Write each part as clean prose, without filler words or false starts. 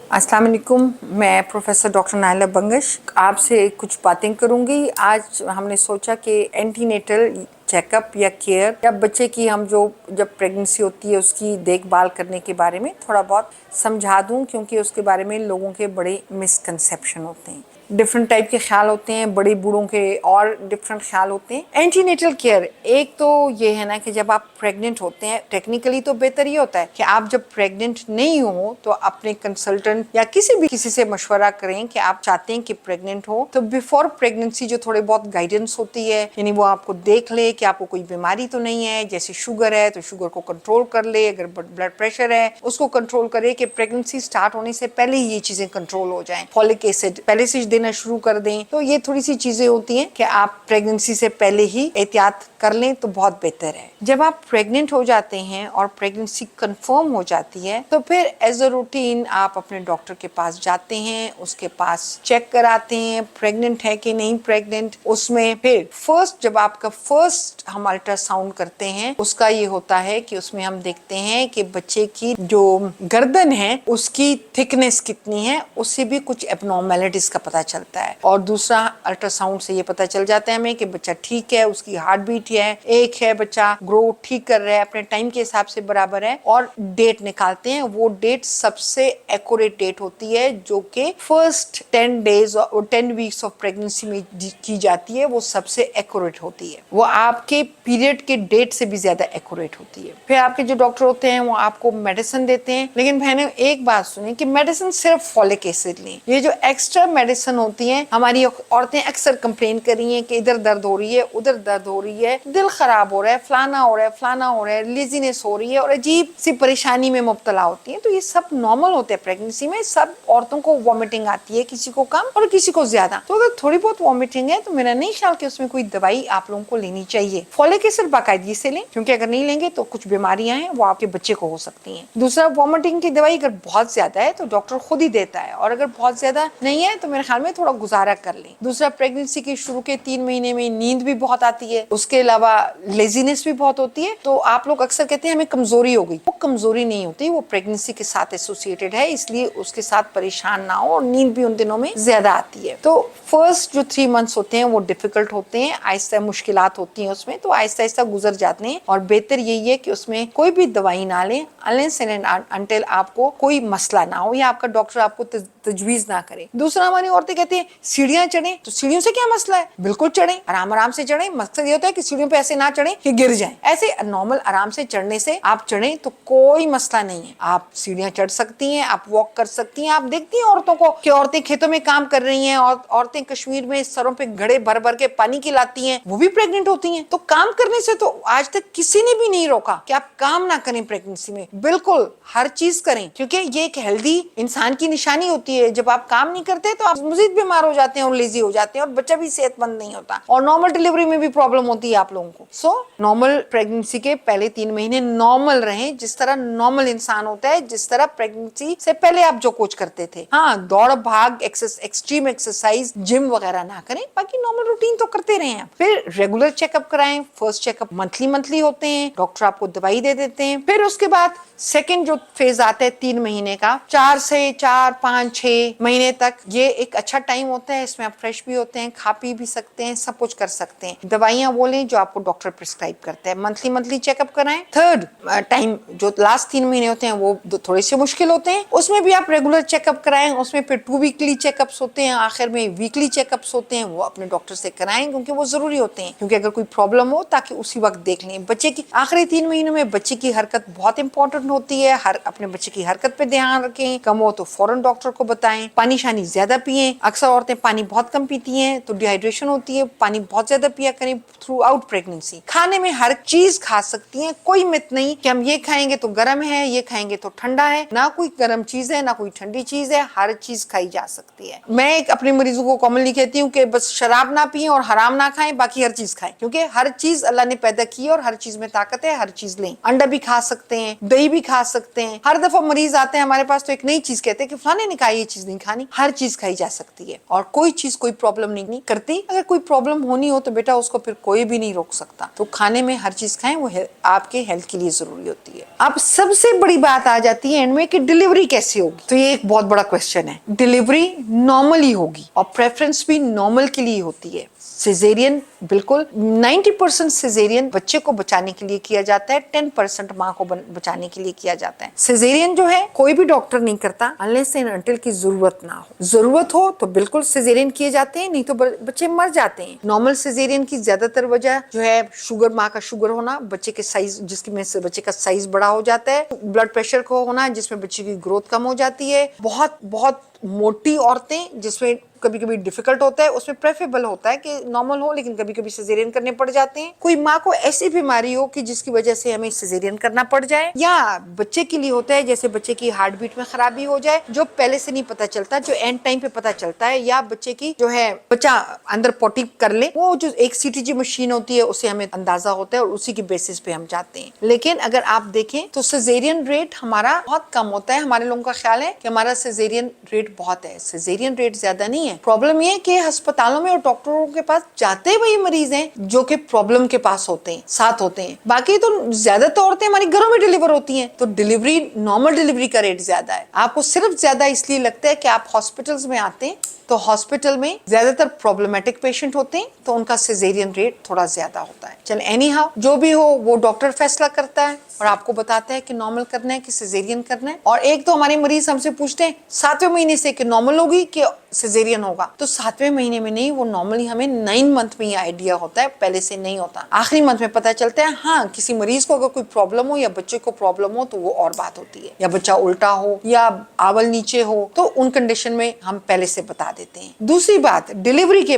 अस्सलाम वालेकुम। मैं प्रोफेसर डॉक्टर नाइला बंगश आपसे कुछ बातें करूंगी। आज हमने सोचा कि एंटीनेटल चेकअप या केयर या बच्चे की हम जो जब प्रेगनेंसी होती है उसकी देखभाल करने के बारे में थोड़ा बहुत समझा दूं, क्योंकि उसके बारे में लोगों के बड़े मिसकंसेप्शन होते हैं। डिफरेंट टाइप के ख्याल होते हैं, बड़े बूढ़ों के और डिफरेंट ख्याल होते हैं। एंटीनेटल केयर एक तो ये है ना कि जब आप प्रेग्नेंट होते हैं, टेक्निकली तो बेहतर ये होता है कि आप जब प्रेग्नेंट नहीं हो तो अपने कंसल्टेंट या किसी से मशवरा करें कि आप चाहते हैं कि प्रेग्नेंट हो। तो बिफोर प्रेगनेंसी जो थोड़े बहुत गाइडेंस होती है, यानी वो आपको देख ले कि आपको कोई बीमारी तो नहीं है, जैसे शुगर है तो शुगर को कंट्रोल कर ले, अगर ब्लड प्रेशर है उसको कंट्रोल करे, कि प्रेगनेंसी स्टार्ट होने से पहले ही ये चीजें कंट्रोल हो जाएं। फॉलिक एसिड पहले से देना शुरू कर दें। तो ये थोड़ी सी चीजें होती हैं कि आप प्रेगनेंसी से पहले ही एहतियात कर लें तो बहुत बेहतर है। जब आप प्रेग्नेंट हो जाते हैं और प्रेगनेंसी कंफर्म हो जाती है तो फिर एज अ रूटीन आप अपने डॉक्टर के पास जाते हैं, उसके पास चेक कराते हैं प्रेग्नेंट है कि नहीं प्रेग्नेंट। उसमें फिर फर्स्ट जब आपका फर्स्ट हम अल्ट्रासाउंड करते हैं उसका ये होता है कि उसमें हम देखते हैं कि बच्चे की जो गर्दन है उसकी थिकनेस कितनी है, उससे भी कुछ एबनॉर्मेलिटीज का पता चलता है। और दूसरा अल्ट्रासाउंड से ये पता चल जाता है हमें कि बच्चा ठीक है, उसकी हार्ट बीट है, एक है बच्चा ग्रो ठीक कर रहा है, अपने टाइम के हिसाब से बराबर है। और डेट निकालते हैं, वो डेट सबसे एक्यूरेट डेट होती है जो कि फर्स्ट 10 डेज और 10 वीक्स ऑफ प्रेगनेंसी में की जाती है, वो सबसे एक्यूरेट होती है। वो आपके पीरियड के डेट से भी ज्यादा एक्यूरेट होती है। फिर आपके जो डॉक्टर होते हैं वो आपको मेडिसिन देते हैं, लेकिन मैंने एक बात सुनी कि मेडिसिन सिर्फ फॉलिक एसिड लें। ये जो एक्स्ट्रा मेडिसिन होती है, हमारी औरतें अक्सर कंप्लेन कर रही हैं कि इधर दर्द हो रही है, उधर दर्द हो रही है, दिल खराब हो रहा है, फलाना हो रहा है, फलाना हो रहा है, लेजीनेस हो रही है और अजीब सी परेशानी में मुब्तला होती है। तो ये सब नॉर्मल होते हैं प्रेगनेंसी में। सब औरतों को वॉमिटिंग आती है, किसी को कम और किसी को ज्यादा। तो अगर थोड़ी बहुत वॉमिटिंग है तो मेरा नहीं ख्याल कि उसमें कोई दवाई आप लोगों को लेनी चाहिए। फॉलिक एसिड बाकायदगी से लें, क्योंकि अगर नहीं लेंगे तो कुछ बीमारियां हैं वो आपके बच्चे को हो सकती हैं। दूसरा, वॉमिटिंग की दवाई अगर बहुत ज्यादा है तो डॉक्टर खुद ही देता है, और अगर बहुत ज्यादा नहीं है तो मेरे ख्याल में थोड़ा गुजारा कर लें। दूसरा, प्रेगनेंसी के शुरू के 3 महीने में नींद भी बहुत आती है, उसके अलावा लेजीनेस भी बहुत होती है। तो आप लोग अक्सर कहते हैं हमें कमजोरी हो गई, वो कमजोरी नहीं होती, वो प्रेगनेंसी के साथ एसोसिएटेड है, इसलिए उसके साथ परेशान ना हो। और नींद भी उन दिनों में ज्यादा आती है। तो फर्स्ट जो 3 मंथ्स होते हैं वो डिफिकल्ट होते हैं, आहिस्ता मुश्किलात होती हैं उसमें, तो आहिस्ता आहिस्ता गुजर जाते हैं। और बेहतर यही है कि उसमें कोई भी दवाई ना लें अनलेस एंड अनटिल आपको कोई मसला ना हो या आपका डॉक्टर आपको तजवीज ना करे। दूसरा, हमारी औरतें कहती हैं सीढ़ियां चढ़े, तो सीढ़ियों से क्या मसला है, बिल्कुल चढ़े, आराम आराम से चढ़े। मकसद ये होता है कि सीढ़ियों पे ऐसे ना चढ़े कि गिर जाएं। ऐसे नॉर्मल आराम से चढ़ने से आप चढ़े तो कोई मसला नहीं है। आप सीढ़ियां चढ़ सकती हैं, आप वॉक कर सकती हैं। आप देखती हैं औरतों को कि औरतें खेतों में काम कर रही हैं, और औरतें कश्मीर में सरों पे घड़े भर भर के पानी की लाती हैं, वो भी प्रेग्नेंट होती हैं। तो काम करने से तो आज तक किसी ने भी नहीं रोका कि आप काम ना करें प्रेगनेंसी में। बिल्कुल हर चीज करें, क्योंकि ये एक हेल्दी इंसान की निशानी होती है। जब आप काम नहीं करते तो आप मजीद बीमार हो जाते हैं और लेजी हो जाते हैं, और बच्चा भी सेहतमंद नहीं होता, और नॉर्मल डिलीवरी में भी प्रॉब्लम होती है आप लोगों को। सो नॉर्मल प्रेगनेंसी के पहले 3 महीने नॉर्मल रहें, जिस तरह नॉर्मल इंसान होता है, जिस तरह प्रेगनेंसी से पहले आप जो कुछ करते थे। हाँ, दौड़ भाग, एक्सट्रीम एक्सरसाइज, जिम वगैरह ना करें, बाकी नॉर्मल रूटीन तो करते रहें। फिर रेगुलर चेकअप कराएं। फर्स्ट चेकअप मंथली होते हैं, डॉक्टर आपको दवाई दे देते हैं। फिर उसके बाद सेकेंड जो फेज आता है 3 महीने का, 4 से 4, 5, 6 महीने तक, ये एक अच्छा टाइम होता है। इसमें आप फ्रेश भी होते हैं, खा पी भी सकते हैं, सब कुछ कर सकते हैं। दवाइयां वो लें जो आपको डॉक्टर प्रिस्क्राइब करते हैं। मंथली चेकअप कराएं। थर्ड टाइम जो लास्ट 3 महीने होते हैं वो थोड़े से मुश्किल होते हैं, उसमें भी आप रेगुलर चेकअप कराएं। उसमें फिर 2 वीकली चेकअप्स होते हैं, आखिर में वीकली चेकअप्स होते हैं, वो अपने डॉक्टर से कराएं, क्योंकि वो जरूरी होते हैं। क्योंकि अगर कोई प्रॉब्लम हो ताकि उसी वक्त देख लें। बच्चे की आखिरी 3 महीनों में बच्चे की हरकत बहुत इंपॉर्टेंट होती है। हर अपने बच्चे की हरकत पे ध्यान रखें। कम हो तो फौरन डॉक्टर को बताएं। पानी शानी ज्यादा पिएं। अक्सर औरतें पानी बहुत कम पीती हैं तो डिहाइड्रेशन होती है। पानी बहुत ज्यादा पिया करें थ्रू आउट प्रेगनेंसी। खाने में हर चीज खा सकती हैं, कोई मिथ नहीं कि हम ये खाएंगे तो गर्म है, ये खाएंगे तो ठंडा है। ना कोई गर्म चीज है, ना कोई ठंडी चीज है, हर चीज खाई जा सकती है। मैं अपने मरीजों को कॉमनली कहती हूँ कि बस शराब ना पिए और हराम ना खाएं, बाकी हर चीज खाएं, क्योंकि हर चीज अल्लाह ने पैदा की है और हर चीज में ताकत है। हर चीज लें। अंडा भी खा सकते हैं, दही भी खा सकते हैं। हर दफा मरीज आते हैं हमारे पास तो एक नई चीज कहते हैं कि फलाने ने कहा ये चीज नहीं खानी, हर चीज खाई जा सकती है और कोई चीज कोई प्रॉब्लम नहीं करती। अगर कोई प्रॉब्लम होनी हो तो बेटा उसको फिर कोई भी नहीं रोक सकता। तो खाने में हर चीज खाएं, वो आपके हेल्थ के लिए जरूरी होती है। अब सबसे बड़ी बात आ जाती है एंड में कि डिलीवरी कैसे होगी। तो ये एक बहुत बड़ा क्वेश्चन है। डिलीवरी नॉर्मली होगी और प्रेफरेंस भी नॉर्मल के लिए होती है। सिजेरियन बिल्कुल 90% सिजेरियन बच्चे को बचाने के लिए किया जाता है, 10% माँ को बचाने के लिए किया जाता है। सिजेरियन जो है कोई भी डॉक्टर नहीं करता अनलेस एंड अनटिल की जरूरत ना हो। जरूरत हो तो बिल्कुल सिजेरियन किए जाते हैं, नहीं तो बच्चे मर जाते हैं। नॉर्मल सिजेरियन की ज्यादातर वजह जो है शुगर, माँ का शुगर होना, बच्चे के साइज जिसकी में से बच्चे का साइज बड़ा हो जाता है, ब्लड प्रेशर को होना जिसमें बच्चे की ग्रोथ कम हो जाती है, बहुत बहुत मोटी औरतें जिसमें कभी कभी डिफिकल्ट होता है, उसमें प्रेफरेबल होता है कि नॉर्मल हो, लेकिन कभी कभी सिजेरियन करने पड़ जाते हैं। कोई माँ को ऐसी बीमारी हो कि जिसकी वजह से हमें सिजेरियन करना पड़ जाए, या बच्चे के लिए होता है जैसे बच्चे की हार्ट बीट में खराबी हो जाए जो पहले से नहीं पता चलता, जो एंड टाइम पे पता चलता है, या बच्चे की जो है बच्चा अंदर पोटी कर ले, वो जो एक सीटीजी मशीन होती है उससे हमें अंदाजा होता है और उसी की बेसिस पे हम जाते हैं। लेकिन अगर आप देखें तो सिजेरियन रेट हमारा बहुत कम होता है। हमारे लोगों का ख्याल है कि हमारा सिजेरियन रेट बहुत है, सिजेरियन रेट ज्यादा नहीं है। प्रॉब्लम ये है कि अस्पतालों में और डॉक्टरों के पास जाते वही मरीज हैं जो कि प्रॉब्लम के पास होते हैं, साथ होते हैं। बाकी तो ज्यादातर औरतें हमारी घरों में डिलीवर होती हैं, तो डिलीवरी नॉर्मल डिलीवरी का रेट ज्यादा है। आपको सिर्फ ज्यादा इसलिए लगता है कि आप हॉस्पिटल्स में आते हैं, तो हॉस्पिटल में ज्यादातर प्रॉब्लमेटिक पेशेंट होते हैं, तो उनका सिजेरियन रेट थोड़ा ज्यादा होता है। चल एनी हाउ जो भी हो वो डॉक्टर फैसला करता है और आपको बताता है कि नॉर्मल करना है कि सिजेरियन करना है। और एक तो हमारे मरीज हमसे पूछते हैं 7वें महीने से कि नॉर्मल होगी कि सिजेरियन होगा, तो 7वें महीने में नहीं, वो नॉर्मली हमें 9 मंथ में ये आइडिया होता है, पहले से नहीं होता। आखिरी मंथ में पता चलता है। हाँ, किसी मरीज को अगर कोई प्रॉब्लम हो या बच्चे को प्रॉब्लम हो तो वो और बात होती है, या बच्चा उल्टा हो या आवल नीचे हो, तो उन कंडीशन में हम पहले से बता देते हैं। दूसरी बात, डिलीवरी के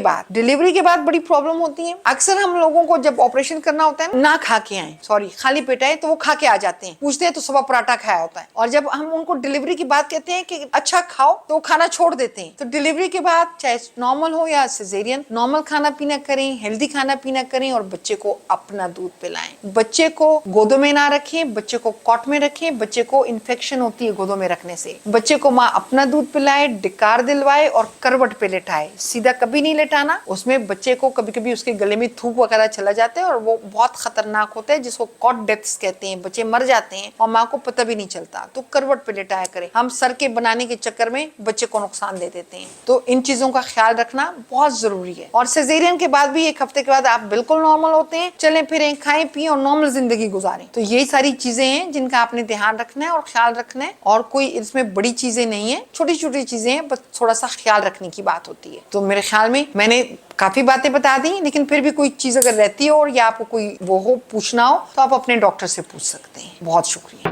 बाद बड़ी प्रॉब्लम होती है। अक्सर हम लोगों को जब ऑपरेशन करना होता है ना खा के आए, सॉरी खाली पेट आए, तो वो खा के आ जाते हैं, पूछते हैं तो सुबह पराठा खाया होता है, और जब हम उनको डिलीवरी की बात कहते हैं कि अच्छा खाओ, तो वो खाना छोड़ देते हैं। तो डिलीवरी के बाद चाहे नॉर्मल हो या सिजेरियन, नॉर्मल खाना पीना करें, हेल्दी खाना पीना करें और बच्चे को अपना दूध पिलाएं। बच्चे को गोदों में ना रखें, बच्चे को कॉट में रखें। बच्चे को इन्फेक्शन होती है गोदों में रखने से। बच्चे को माँ अपना दूध पिलाए, डिकार दिलवाए और करवट पे लेटाए, सीधा कभी नहीं लेटाना। उसमें बच्चे को कभी कभी उसके गले में थूक वगैरह चला जाता है और वो बहुत खतरनाक होता है, जिसको कॉट डेथ्स कहते हैं। बच्चे मर जाते हैं और माँ को पता भी नहीं चलता, तो करवट पे लेटाया करें। हम सर के बनाने के चक्कर में बच्चे को नुकसान दे देते हैं, तो इन चीजों का ख्याल रखना बहुत जरूरी है। और सिजेरियन के बाद भी 1 हफ्ते के बाद आप बिल्कुल नॉर्मल होते हैं, चलें फिरें, खाएं पिए और नॉर्मल जिंदगी गुजारें। तो यही सारी चीजें हैं जिनका आपने ध्यान रखना है और ख्याल रखना है, और कोई इसमें बड़ी चीजें नहीं है, छोटी छोटी चीजें हैं, बस थोड़ा सा ख्याल रखने की बात होती है। तो मेरे ख्याल में मैंने काफी बातें बता दी, लेकिन फिर भी कोई चीज अगर रहती हो और या आपको कोई वो हो पूछना हो तो आप अपने डॉक्टर से पूछ सकते हैं। बहुत शुक्रिया।